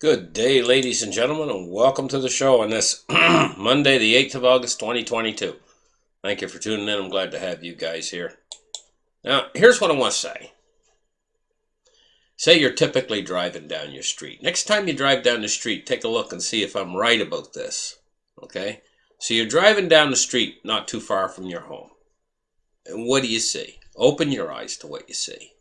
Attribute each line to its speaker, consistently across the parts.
Speaker 1: Good day, ladies and gentlemen, and welcome to the show on this Monday, the 8th of August, 2022. Thank you for tuning in. I'm glad to have you guys here. Now, here's what I want to say. Say you're typically driving down your street. Next time you drive down the street, take a look and see if I'm right about this. Okay? So you're driving down the street not too far from your home. And what do you see? Open your eyes to what you see.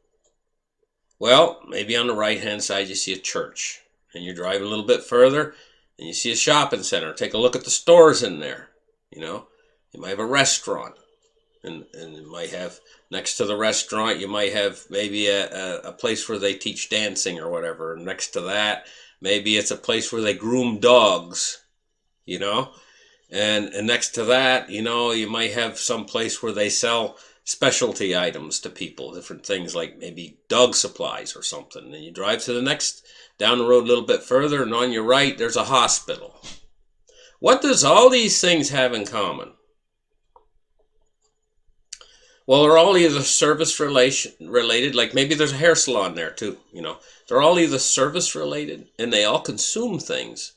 Speaker 1: Well, maybe on the right-hand side you see a church. And you're driving a little bit further, and you see a shopping center. Take a look at the stores in there. You might have a restaurant, and you might have, next to the restaurant, you might have maybe a place where they teach dancing or whatever. And next to that, maybe it's a place where they groom dogs, And next to that, you might have some place where they sell specialty items to people, different things like maybe dog supplies or something. And you drive to the next, down the road a little bit further, and on your right, there's a hospital. What does all these things have in common? Well, they're all either service related, like maybe there's a hair salon there too, They're all either service related, and they all consume things.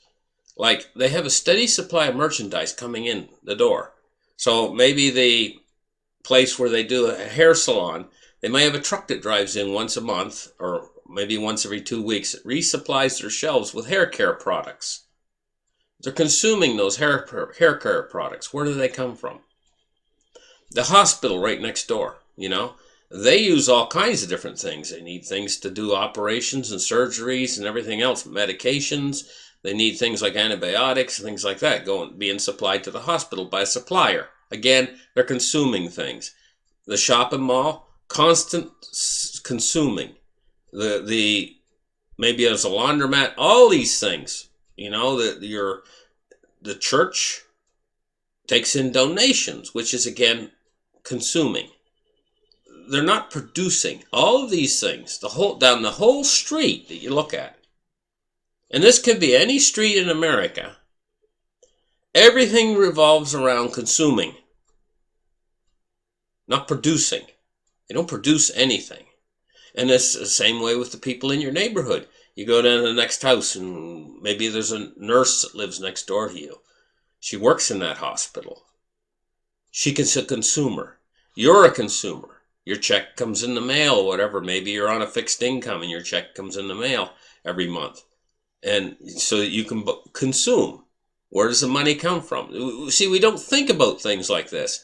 Speaker 1: Like they have a steady supply of merchandise coming in the door. So maybe the place where they do a hair salon, they may have a truck that drives in once a month or maybe once every 2 weeks. It resupplies their shelves with hair care products. They're consuming those hair care products. Where do they come from? The hospital right next door, They use all kinds of different things. They need things to do operations and surgeries and everything else, medications. They need things like antibiotics and things like that being supplied to the hospital by a supplier. Again, they're consuming things. The shopping mall, constant consuming. Maybe there's a laundromat. All these things. The church takes in donations, which is again consuming. They're not producing. All of these things, down the whole street that you look at, and this could be any street in America. Everything revolves around consuming, not producing. They don't produce anything. And it's the same way with the people in your neighborhood. You go down to the next house, and maybe there's a nurse that lives next door to you. She works in that hospital. She's a consumer. You're a consumer. Your check comes in the mail or whatever. Maybe you're on a fixed income and your check comes in the mail every month. And so you can consume. Where does the money come from? See, we don't think about things like this.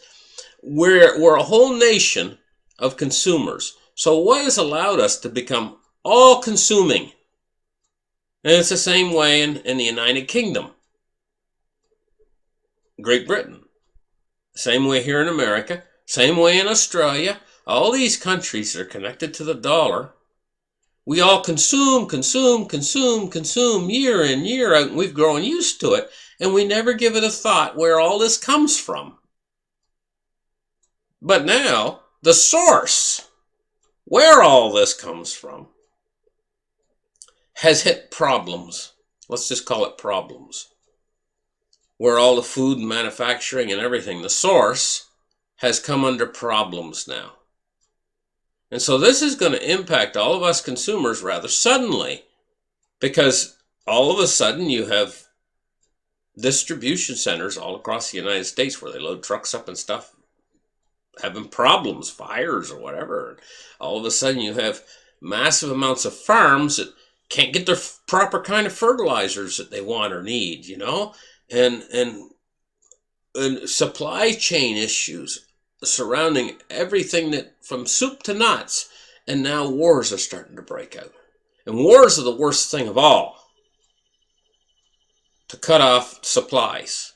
Speaker 1: We're a whole nation of consumers. So what has allowed us to become all consuming? And it's the same way in the United Kingdom. Great Britain. Same way here in America. Same way in Australia. All these countries that are connected to the dollar. We all consume year in, year out, and we've grown used to it, and we never give it a thought where all this comes from. But now, the source, where all this comes from, has hit problems. Let's just call it problems. Where all the food and manufacturing and everything, the source, has come under problems now. And so this is going to impact all of us consumers rather suddenly, because all of a sudden you have distribution centers all across the United States where they load trucks up and stuff, having problems, fires or whatever. All of a sudden you have massive amounts of farms that can't get their proper kind of fertilizers that they want or need, and supply chain issues surrounding everything that from soup to nuts. And now wars are starting to break out. And wars are the worst thing of all, to cut off supplies.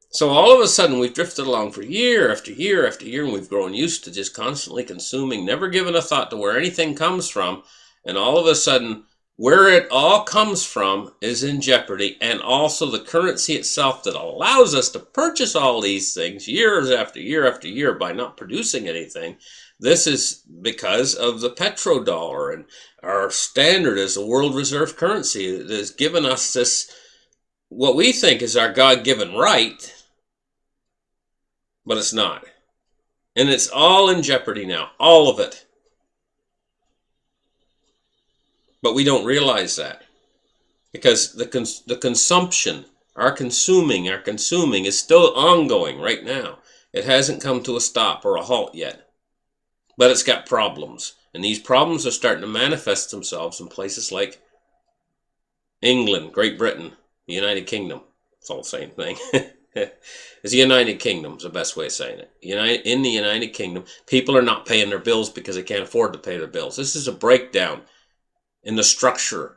Speaker 1: So all of a sudden we've drifted along for year after year after year, and we've grown used to just constantly consuming, never giving a thought to where anything comes from. And all of a sudden, where it all comes from is in jeopardy, and also the currency itself that allows us to purchase all these things years after year after year by not producing anything. This is because of the petrodollar, and our standard as a world reserve currency that has given us this, what we think is our God-given right, but it's not. And it's all in jeopardy now, all of it. But we don't realize that because the consumption, our consuming is still ongoing right now. It hasn't come to a stop or a halt yet, but it's got problems. And these problems are starting to manifest themselves in places like England, Great Britain, the United Kingdom. It's all the same thing. It's the United Kingdom is the best way of saying it. In the United Kingdom, people are not paying their bills because they can't afford to pay their bills. This is a breakdown in the structure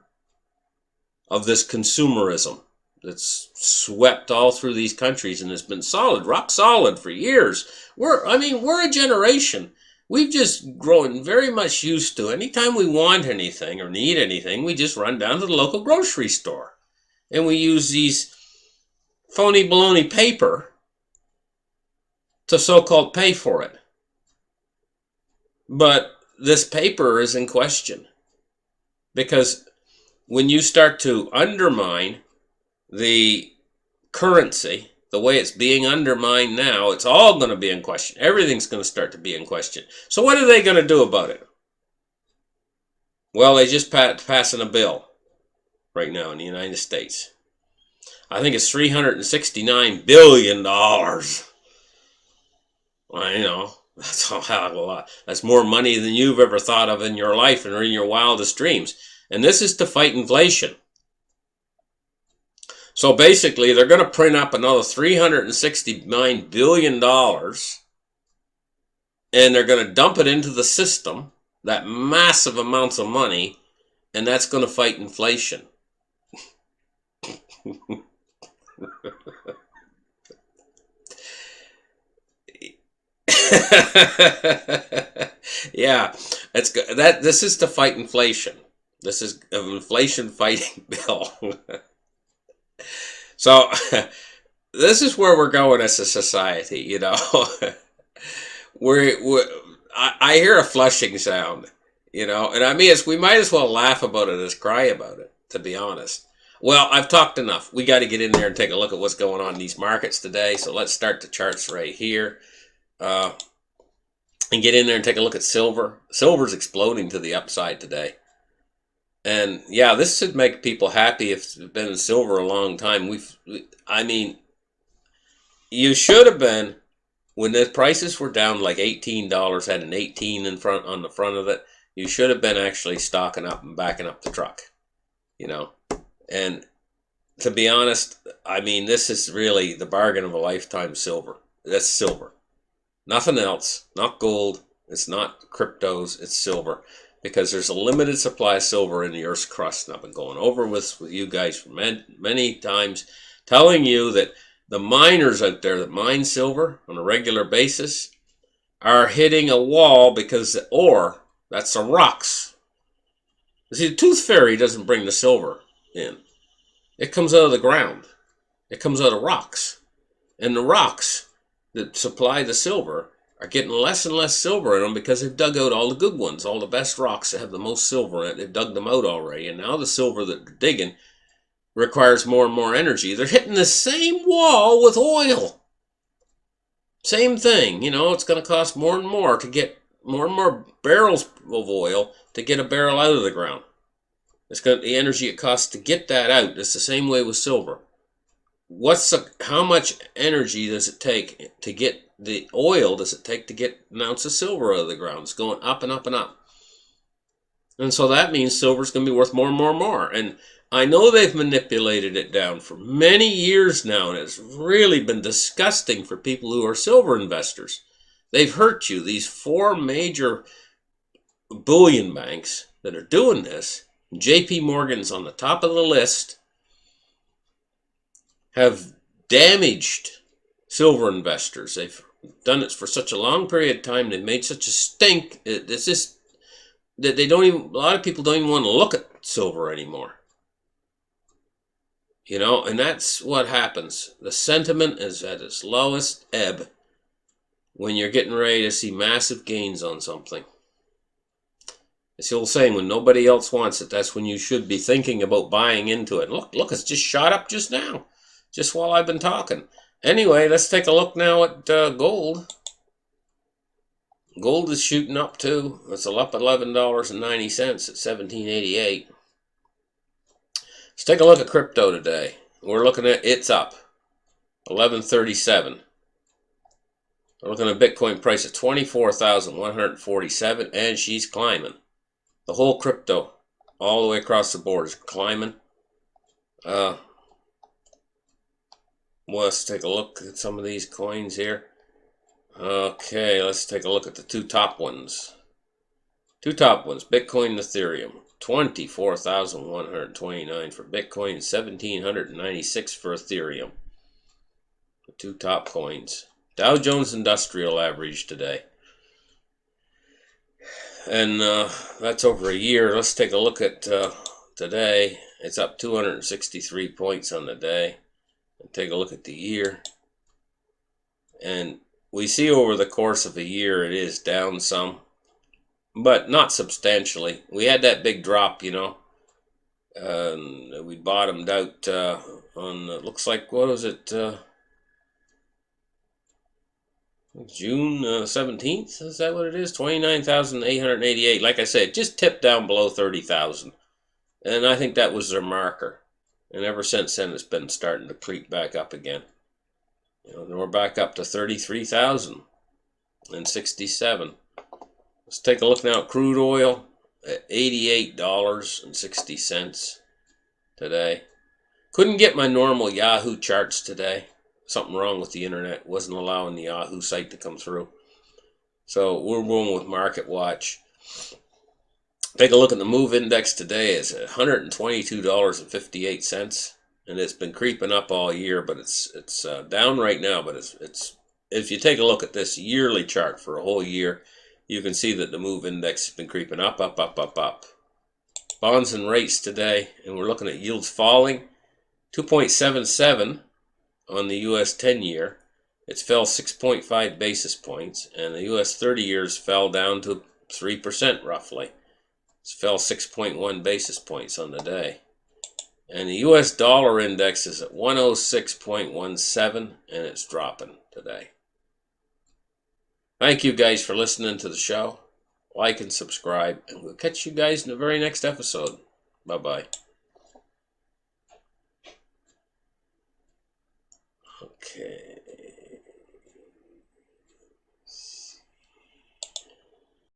Speaker 1: of this consumerism that's swept all through these countries and has been solid, rock solid for years. We're a generation. We've just grown very much used to anytime we want anything or need anything, we just run down to the local grocery store. And we use these phony baloney paper to so-called pay for it. But this paper is in question because when you start to undermine the currency, the way it's being undermined now, it's all going to be in question. Everything's going to start to be in question. So what are they going to do about it? Well, they just passing a bill right now in the United States. I think it's $369 billion. I know, that's a hell of a lot. That's more money than you've ever thought of in your life or in your wildest dreams. And this is to fight inflation. So basically, they're going to print up another $369 billion, and they're going to dump it into the system, that massive amounts of money, and that's going to fight inflation. Yeah, it's that. This is to fight inflation. This is an inflation fighting bill. So this is where we're going as a society. You know, I hear a flushing sound. You know, and I mean, we might as well laugh about it as cry about it. To be honest. Well, I've talked enough. We got to get in there and take a look at what's going on in these markets today. So let's start the charts right here. And get in there and take a look at silver. Silver's exploding to the upside today. And yeah, this should make people happy if it's been in silver a long time. You should have been, when the prices were down like $18, had an 18 on the front of it, you should have been actually stocking up and backing up the truck. You know, and to be honest, this is really the bargain of a lifetime. Silver. That's silver. Nothing else. Not gold. It's not cryptos. It's silver. Because there's a limited supply of silver in the Earth's crust. And I've been going over with you guys for many times, telling you that the miners out there that mine silver on a regular basis are hitting a wall because the ore, that's the rocks. See, the tooth fairy doesn't bring the silver in. It comes out of the ground. It comes out of rocks. And the rocks that supply the silver are getting less and less silver in them because they've dug out all the good ones, all the best rocks that have the most silver in it. They've dug them out already. And now the silver that they're digging requires more and more energy. They're hitting the same wall with oil. Same thing. You know, it's going to cost more and more to get more and more barrels of oil to get a barrel out of the ground. It's got the energy it costs to get that out. It's the same way with silver. How much energy does it take to get the oil? Does it take to get an ounce of silver out of the ground? It's going up and up and up. And so that means silver's going to be worth more and more and more. And I know they've manipulated it down for many years now, and it's really been disgusting for people who are silver investors. They've hurt you. These four major bullion banks that are doing this, JP Morgan's on the top of the list, have damaged silver investors. They've done it for such a long period of time. They've made such a stink. It's just that a lot of people don't even want to look at silver anymore. You know, and that's what happens. The sentiment is at its lowest ebb when you're getting ready to see massive gains on something. It's the old saying, when nobody else wants it, that's when you should be thinking about buying into it. Look, it's just shot up just now, just while I've been talking. Anyway, let's take a look now at gold. Gold is shooting up too. It's up $11.90 at $17.88. Let's take a look at crypto today. We're looking at it's up 1137. We're looking at Bitcoin price at 24,147, and she's climbing. The whole crypto, all the way across the board, is climbing. Well, let's take a look at some of these coins here. Okay, let's take a look at the two top ones. Bitcoin and Ethereum. 24,129 for Bitcoin, 1,796 for Ethereum. The two top coins. Dow Jones Industrial Average today. And that's over a year. Let's take a look at today. It's up 263 points on the day. And take a look at the year. And we see over the course of a year it is down some, but not substantially. We had that big drop, you know. We bottomed out on, looks like, what was it? June 17th? Is that what it is? 29,888. Like I said, just tipped down below 30,000. And I think that was their marker. And ever since then, it's been starting to creep back up again. You know, we're back up to 33,067. Let's take a look now at crude oil at $88.60 today. Couldn't get my normal Yahoo charts today. Something wrong with the internet. Wasn't allowing the Yahoo site to come through. So we're going with Market Watch. Take a look at the MOVE index today. It's at $122.58. And it's been creeping up all year, but it's down right now. But it's if you take a look at this yearly chart for a whole year, you can see that the MOVE index has been creeping up, up, up, up, up. Bonds and rates today, and we're looking at yields falling, 2.77 on the U.S. 10-year. It's fell 6.5 basis points, and the U.S. 30 years fell down to 3% roughly. It's fell 6.1 basis points on the day. And the U.S. dollar index is at 106.17, and it's dropping today. Thank you guys for listening to the show. Like and subscribe, and we'll catch you guys in the very next episode. Bye-bye. Okay.